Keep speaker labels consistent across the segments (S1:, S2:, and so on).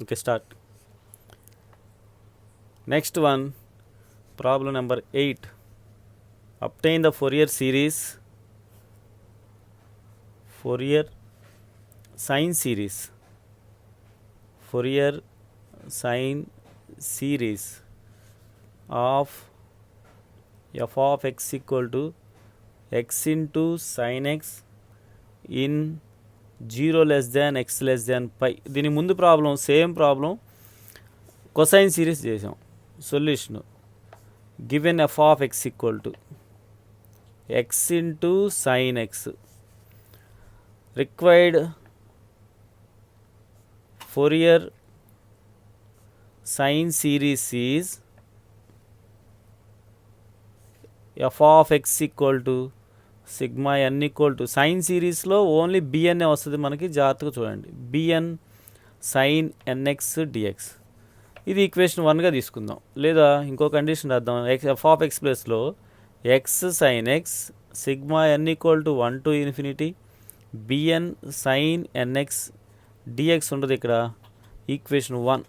S1: Okay, start. Next one, problem number 8. Obtain the Fourier sine series of f of x equal to x into sin x in 0 less than x less than pi. దీని ముందు problem same problem cosine series చేసాం. Solution given f of x equal to x into sine x. Required Fourier sine series is f of x equal to sigma n equal to sine సిరీస్లో only బిఎన్ఏ వస్తుంది మనకి, జాగ్రత్తగా చూడండి. B n sine n x d x. ఇది equation 1గా తీసుకుందాం. లేదా ఇంకో కండిషన్ రాద్దాం. ఎఫ్ ఆఫ్ ఎక్స్ ప్లస్లో x sine x sigma n equal to 1 to infinity B N sine n x d x ఉండదు ఇక్కడ. ఈక్వేషన్ 1.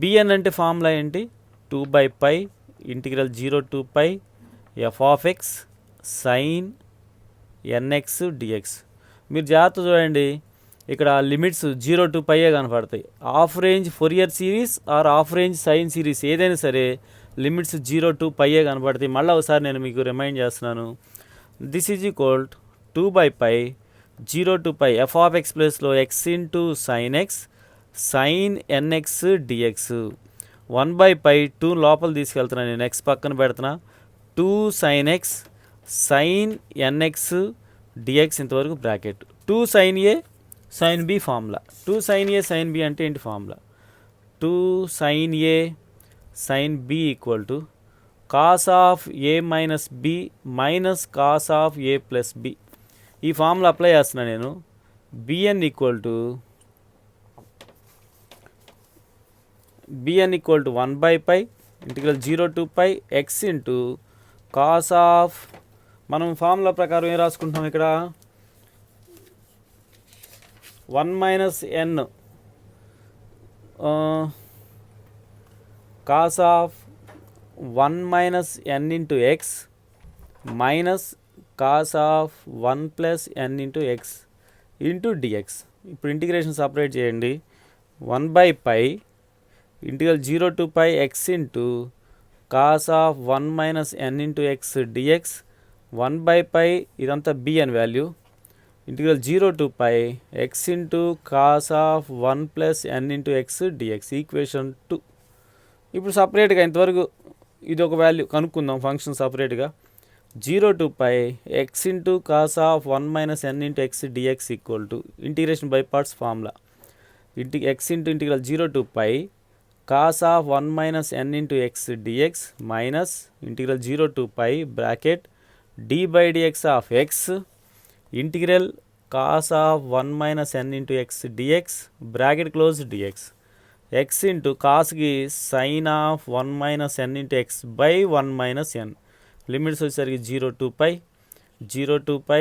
S1: బిఎన్ అంటే ఫార్ములా ఏంటి? 2/π integral 0 to π f of x sine n x d x. మీరు జాగ్రత్త చూడండి, ఇక్కడ లిమిట్స్ 0 to π కనపడతాయి. Half range Fourier series or half range sine series ఏదైనా సరే లిమిట్స్ 0 to π కనపడతాయి. మళ్ళీ ఒకసారి నేను మీకు రిమైండ్ చేస్తున్నాను. This is equal 2/π 0 to π f of x ప్లస్లో x into sine x sine n x d x. 1/π 2 లోపల తీసుకెళ్తున్నాను నేను, ఎక్స్ పక్కన పెడుతున్నా. 2 sin x sin nx dx ఇంతవరకు bracket. 2 sin a sin b formula. 2 sin a sin b అంటే ఏంటి formula? 2 sin a sin b equal to cos of a minus b minus cos of a plus b. ఈ formula apply చేస్తున్నా నేను. bn equal to 1/π integral 0 to π x into cos of, మనం formula ప్రకారం ఏం రాసుకుంటాం ఇక్కడ? 1 minus n cos of 1 minus n into X minus cos of 1 plus n into x into d x. ఇప్పుడు integration separate చేయండి. 1/π integral 0 to π x into cos of 1 minus n into x d x. 1/π ఇదంతా b అని value. Integral 0 to π x into cos of 1 plus n into x d x. Equation 2. ఇప్పుడు సపరేట్గా ఇంతవరకు ఇది ఒక value కనుక్కుందాం ఫంక్షన్ సపరేట్గా. 0 to π x into cos of 1 minus n into x d x equal to integration by parts formula. X into integral 0 to π cos of 1 minus n into x d x minus integral 0 to π bracket d by d x of x integral cos of 1 minus n into x d x bracket close d x. X into కాస్కి sine of 1 minus n into x by 1 minus n. Limits వచ్చేసరికి 0 to π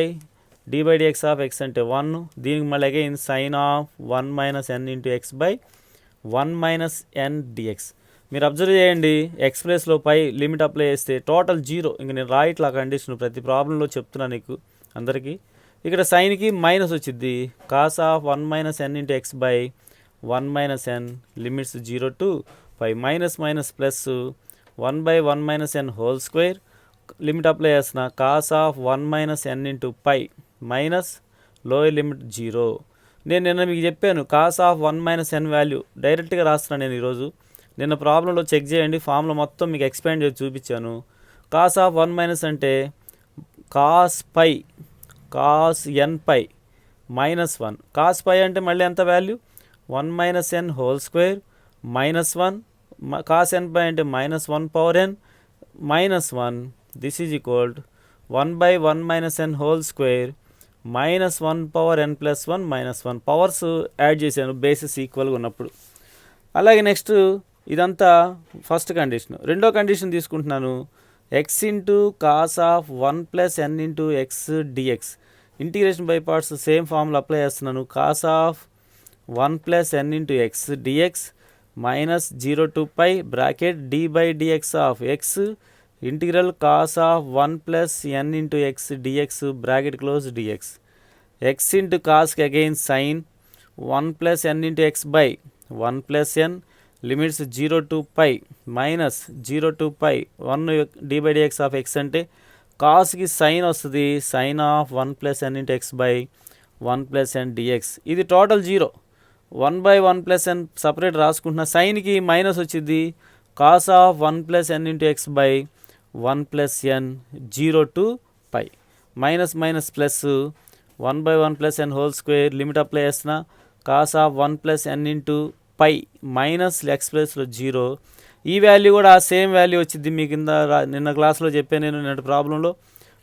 S1: d by d x of x అంటే 1. దీనికి మళ్ళీ again sine of 1 minus n into x by 1 minus n d x. మీరు observe చేయండి, x ప్లేస్లో pi limit apply చేస్తే total 0. ఇంక నేను రాయిట్లా కండిషన్ ప్రతి ప్రాబ్లంలో చెప్తున్నా నీకు అందరికీ. ఇక్కడ సైన్కి మైనస్ వచ్చింది. Cos of 1 minus n into x by 1 minus n limits 0 to π minus minus plus 1/1 minus N whole square. Limit apply చేస్తున్నా. Cos of 1 minus n into pi minus lower limit 0. నేను నిన్న మీకు చెప్పాను cos of 1 minus n value డైరెక్ట్గా రాస్తున్నాను నేను ఈరోజు. నిన్న ప్రాబ్లంలో చెక్ చేయండి, ఫామ్లో మొత్తం మీకు ఎక్స్పాండ్ చేసి చూపించాను. కాస్ ఆఫ్ 1 మైనస్ అంటే cos pi cos n pi minus 1. Cos pi అంటే మళ్ళీ ఎంత వాల్యూ? 1 మైనస్ ఎన్ whole square minus 1. Cos n pi అంటే minus 1 power n minus 1. This is equal 1/1 minus N whole square minus 1 power N plus 1 minus 1. Powers add చేశాను bases ఈక్వల్గా ఉన్నప్పుడు. అలాగే next ఇదంతా first condition. రెండో కండిషన్ తీసుకుంటున్నాను. X into cos of 1 plus n into x d x. Integration by parts same formula apply చేస్తున్నాను. Cos of 1 plus n into x d x minus 0 to pi bracket d by d x of x integral cos of 1 plus n into x d x bracket close d x x into కాస్కి again sine 1 plus n into x by 1 plus n limits 0 to pi minus 0 to pi 1 D by d x of x అంటే కాస్కి sine వస్తుంది sine of 1 plus n into x by 1 plus n d x ఇది total 0 1 by 1 plus n separate రాసుకుంటున్నా సైన్కి minus వచ్చింది cos of 1 plus n into x by 1 plus n 0 to pi minus minus plus 1 by 1 plus N whole square limit apply చేస్తున్నా cos of 1 plus n into pi minus x ప్లస్లో 0 ఈ value కూడా ఆ same value వచ్చింది మీ కింద నిన్న క్లాస్లో చెప్పాను నేను నిన్న ప్రాబ్లంలో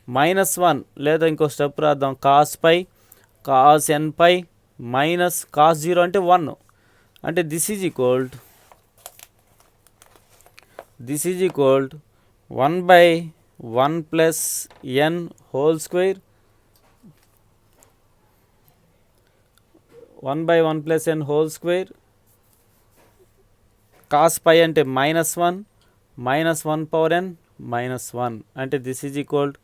S1: -1 లేదా ఇంకో స్టెప్ రాద్దాం cos pi cos n pi minus cos 0 అంటే 1 అంటే this is equalled 1 by 1 plus N whole square 1 by 1 plus N whole square cos pi అంటే -1 పవర్ ఎన్ -1 అంటే this is equalled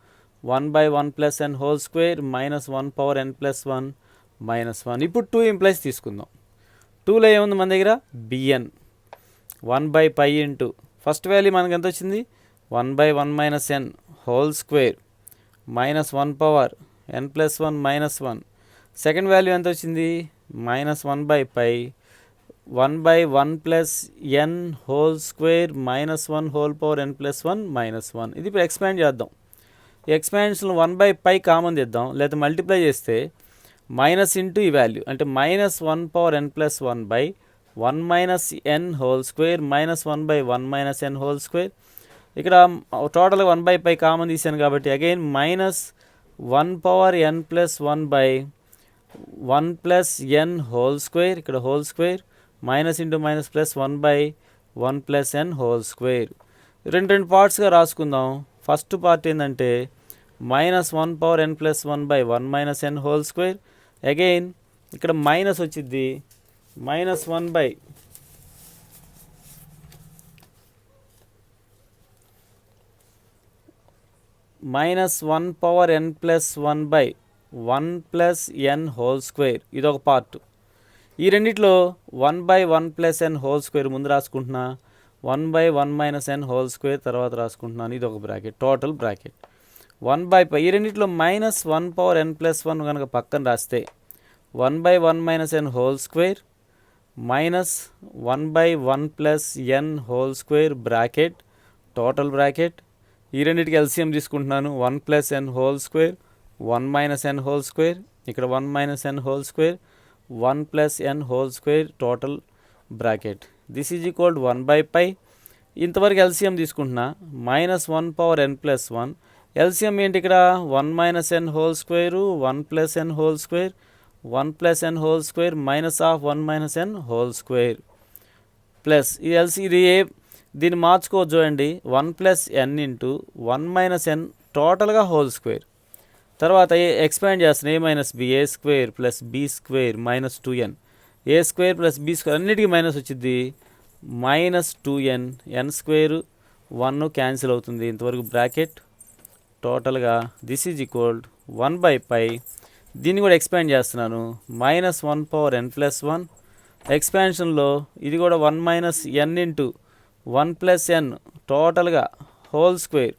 S1: 1 by 1 plus N whole square -1 power N plus 1 -1 ఇప్పుడు 2 implies తీసుకుందాం 2లో ఏముంది మన దగ్గర B N 1 by pi into first value మనకి ఎంత వచ్చింది 1 by 1 minus N whole square -1 power N plus 1 -1 second value ఎంత వచ్చింది -1 by pi 1 by 1 plus N whole square -1 whole power N plus 1 -1 ఇది ఇప్పుడు ఎక్స్పాండ్ చేద్దాం ఎక్స్పాన్షన్ 1 బై పై కామన్ తెద్దాం లేదా మల్టిప్లై చేస్తే మైనస్ ఇంటూ ఈ వాల్యూ అంటే -1 power N plus 1 by 1 minus N whole square -1 by 1 minus N whole square ఇక్కడ టోటల్గా 1 బై పై కామన్ తీసాను కాబట్టి again -1 power N plus 1 by 1 plus N whole square ఇక్కడ whole square minus into minus plus 1 by 1 plus N whole square రెండు పార్ట్స్గా రాసుకుందాం first part ఏంటంటే -1 power N plus 1 by 1 minus N whole square again ఇక్కడ minus వచ్చింది -1 by -1 power N plus 1 by 1 plus N whole square ఇదొక part ఈ రెండిట్లో 1 by 1 plus N whole square ముందు రాసుకుంటున్నా 1 by 1 minus N whole square తర్వాత రాసుకుంటున్నాను ఇది ఒక బ్రాకెట్ టోటల్ బ్రాకెట్ 1 బై ఈ రెండిట్లో -1 పవర్ ఎన్ ప్లస్ 1 కనుక పక్కన రాస్తే 1 by 1 minus N whole square -1 by 1 plus N whole square bracket total bracket ఈ రెండింటికి ఎల్సిఎం తీసుకుంటున్నాను 1 ప్లస్ ఎన్ హోల్ స్క్వేర్ 1 మైనస్ ఎన్ హోల్ స్క్వేర్ ఇక్కడ 1 minus N whole square 1 plus N whole square total bracket this is equalled 1 by pi ఇంతవరకు LCM తీసుకుంటున్నా -1 power ఎన్ plus 1 LCM ఏంటి ఇక్కడ 1 minus N whole square 1 plus N whole square 1 plus N whole square minus of 1 minus N whole square plus ఇది దీన్ని మార్చుకోవచ్చు చూడండి 1 plus n into 1 minus n టోటల్గా whole square తర్వాత ఎక్స్పాండ్ చేస్తాను A minus B A square plus B square -2n A square plus B square అన్నిటికీ minus వచ్చింది -2n ఎన్ square 1 cancel అవుతుంది ఇంతవరకు బ్రాకెట్ టోటల్గా this is equalled 1 by pi దీన్ని కూడా ఎక్స్పాండ్ చేస్తున్నాను -1 పవర్ ఎన్ ప్లస్ 1 ఎక్స్పాన్షన్లో ఇది కూడా 1 minus n into 1 plus n టోటల్గా హోల్ స్క్వేర్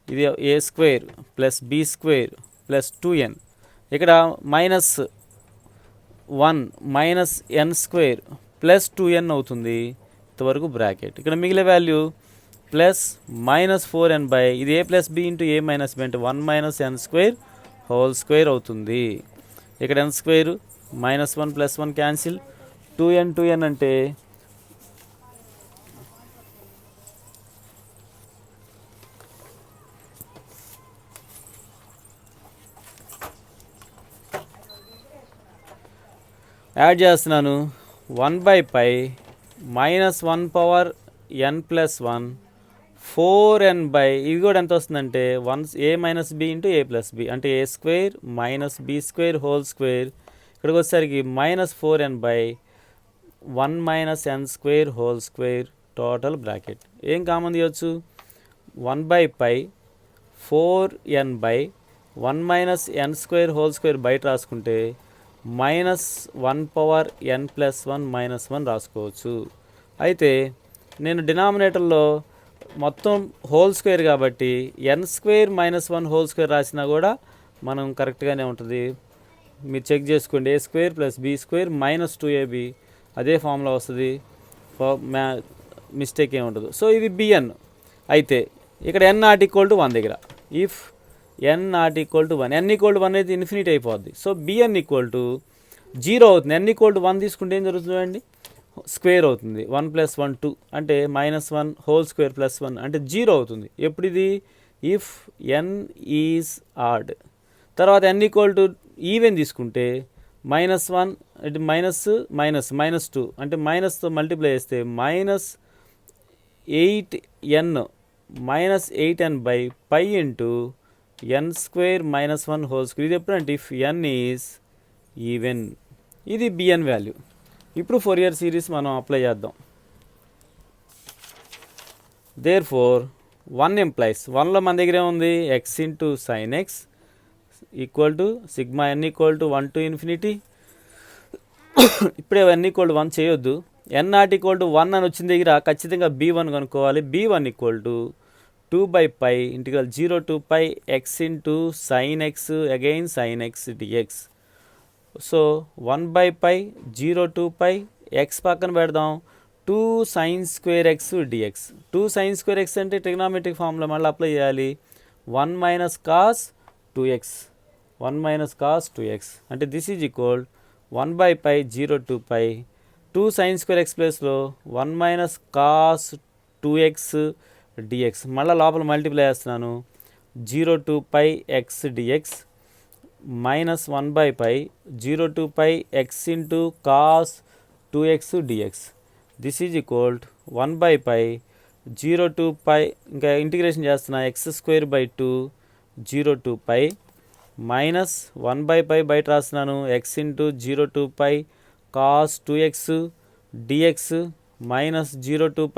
S1: ఇది A square plus B square plus 2n ఇక్కడ -1 మైనస్ ఎన్ స్క్వేర్ ప్లస్ 2n అవుతుంది ఇంతవరకు బ్రాకెట్ ఇక్కడ మిగిలే వాల్యూ ప్లస్ -4n బై ఇది ఏ ప్లస్ బి ఇంటూ ఏ మైనస్ బి అంటే 1 మైనస్ ఎన్ స్క్వేర్ హోల్ స్క్వేర్ అవుతుంది ఇక్కడ ఎన్ స్క్వేర్ -1 ప్లస్ 1 క్యాన్సిల్ 2n అంటే యాడ్ చేస్తున్నాను 1 by pi -1 power N plus 1 4n by ఇది కూడా ఎంత వస్తుందంటే 1 A minus B into A plus B అంటే A square minus B square whole square ఇక్కడికి వచ్చేసరికి -4n/1 - n² టోటల్ బ్రాకెట్. ఏం కామన్ తీయవచ్చు? 1/4n/1 - n² బయట రాసుకుంటే -1/n+1 - 1 రాసుకోవచ్చు. అయితే నేను డినామినేటర్లో మొత్తం హోల్ స్క్వేర్ కాబట్టి n² - 1 రాసినా కూడా మనం కరెక్ట్గానే ఉంటుంది. మీరు చెక్ చేసుకోండి. a² + b² - 2ab అదే ఫార్ములా వస్తుంది. మిస్టేక్ ఏమి ఉండదు. సో ఇది bn. అయితే ఇక్కడ n ≠ 1 దగ్గర ఇఫ్ n ≠ 1 n=1 అయితే ఇన్ఫినిటీ అయిపోద్ది. సో bn = 0 అవుతుంది. n=1 తీసుకుంటే ఏం జరుగుతుందండి? స్క్వేర్ అవుతుంది. 1 + 1 2 అంటే -1² + 1 అంటే 0 అవుతుంది. ఎప్పుడు ఇది? If n is odd. తర్వాత n = ఈవెన్ తీసుకుంటే -1 అంటే -2 అంటే మైనస్తో మల్టిప్లై చేస్తే -8n -8n/π n² - 1² ఇది ఎప్పుడంటే ఇఫ్ n ఈజ్ ఈవెన్. ఇది bn వాల్యూ. ఇప్పుడు ఫోరియర్ సిరీస్ మనం అప్లై చేద్దాం. దేర్ ఫోర్ 1 ఇంప్లైస్ 1లో మన దగ్గర ఏముంది? x × sin x = n = 1 to infinity. ఇప్పుడే n = 1 చేయొద్దు. n ≠ 1 అని వచ్చిన దగ్గర ఖచ్చితంగా b1 కనుక్కోవాలి. b1 = 2/π (0 to π x × sin x again sin x dx). So 1/π 0 to π x పక్కన పెడదాం 2 sin² x dx. 2 sin² x అంటే ట్రిగ్నామెట్రిక్ ఫార్ములా మళ్ళీ అప్లై చేయాలి. 1 - cos 2x 1 - cos 2x అంటే this is equal 1/π 0 to π 2 sin² x ప్లేస్లో 1 - cos 2x dx. మళ్ళీ లోపల multiply చేస్తున్నాను. 0 to π x dx -1/π 0 to π x × cos 2x dx. This is equal 1/π 0 to π ఇంకా integration చేస్తున్నా x² 0 to π -1/π బయట రాస్తున్నాను x × 0 to π cos 2x dx -0 to π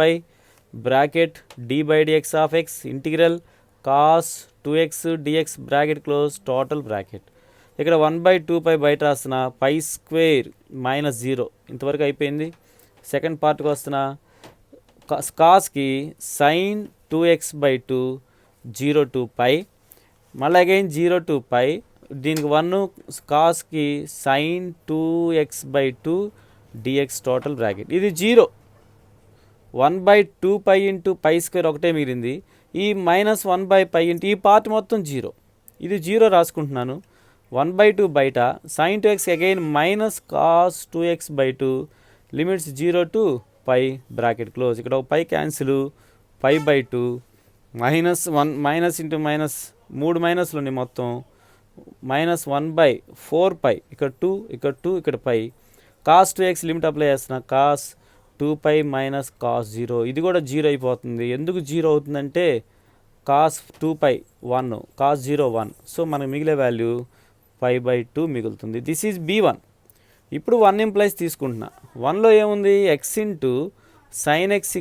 S1: bracket d/dx of x integral cos 2x dx bracket close total bracket. ఇక్కడ 1/2π బయట రాస్తున్నా π² -0 ఇంతవరకు అయిపోయింది. Second పార్ట్కి వస్తున్నా. కాస్కి sin 2x/2 0 to π మళ్ళీ అగైన్ 0 to π దీనికి 1 కాస్కి sin 2x/2 dx total bracket. ఇది 0. 1/2π × π² ఒకటే మిగిలింది. ఈ -1/π ఈ పార్ట్ మొత్తం 0. ఇది 0 రాసుకుంటున్నాను. 1/2 బయట sin 2x again -cos 2x/2 limits 0 to π bracket close. ఇక్కడ ఒక π క్యాన్సిల్ π/2 -1 మైనస్ ఇంటూ మైనస్ 3 మైనస్లు ఉన్నాయి మొత్తం -1/4π ఇక్కడ 2 ఇక్కడ 2 ఇక్కడ π cos 2x లిమిట్ అప్లై చేస్తున్నా cos 2π - cos 0 ఇది కూడా 0 అయిపోతుంది. ఎందుకు 0 అవుతుందంటే cos 2π 1 cos 0 1 సో మనకు మిగిలే వాల్యూ π/2 మిగులుతుంది. This is b1. ఇప్పుడు 1 ఇంప్లైస్ తీసుకుంటున్నా. 1లో ఏముంది? x × sin x =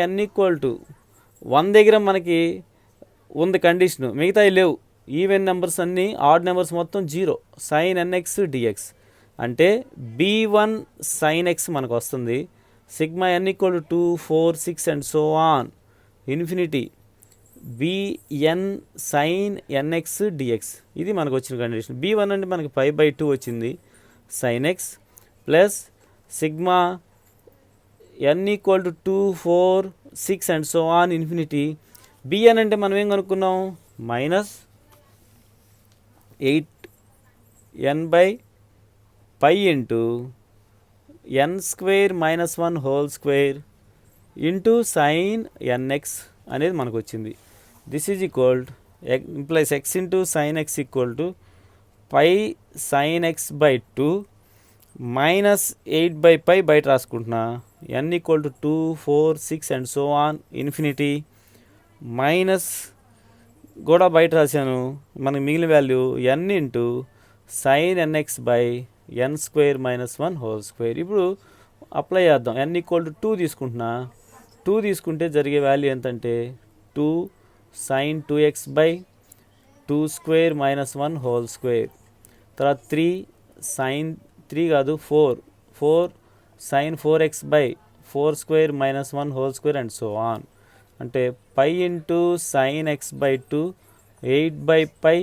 S1: n = 1 దగ్గర మనకి ఉంది కండిషను, మిగతాయి లేవు. ఈవెన్ నెంబర్స్ అన్నీ ఆడ్ నెంబర్స్ మొత్తం 0 sin nx dx అంటే b1 sin x మనకు వస్తుంది. n = 2 4 6 and so on infinity bn sin nx dx ఇది మనకు వచ్చిన కండిషన్. b1 అంటే మనకి π/2 వచ్చింది sin x plus n = 2 4 6 and so on infinity. bn అంటే మనం ఏం కనుక్కున్నాం? -8n/π n² - 1² sin nx అనేది మనకు వచ్చింది. This is equal implies x × sin x = π sin x/2 -8/π బయట రాసుకుంటున్నా. n = 2 4 6 and so on infinity minus కూడా బయట రాశాను. మనకు మిగిలిన value n × sin nx by N square minus 1 whole square. ఇప్పుడు అప్లై చేద్దాం. n ఈక్వల్ టు 2 తీసుకుంటున్నా. 2 తీసుకుంటే జరిగే వాల్యూ ఎంతంటే 2 sin 2x by 2 square minus 1 whole square. తర్వాత 3 sin 3 కాదు 4 sin 4x by 4 square minus 1 whole square and so on. అంటే pi into sine x by 2 8 by pi.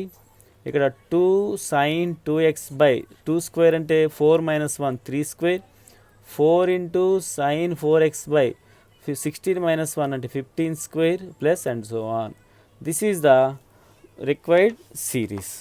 S1: ఇక్కడ 2 sin 2x బై 2 స్క్వేర్ అంటే 4 minus 1 3 square. 4 into sine 4x by 16 minus 1 అంటే 15 square plus and so on. This is the required series.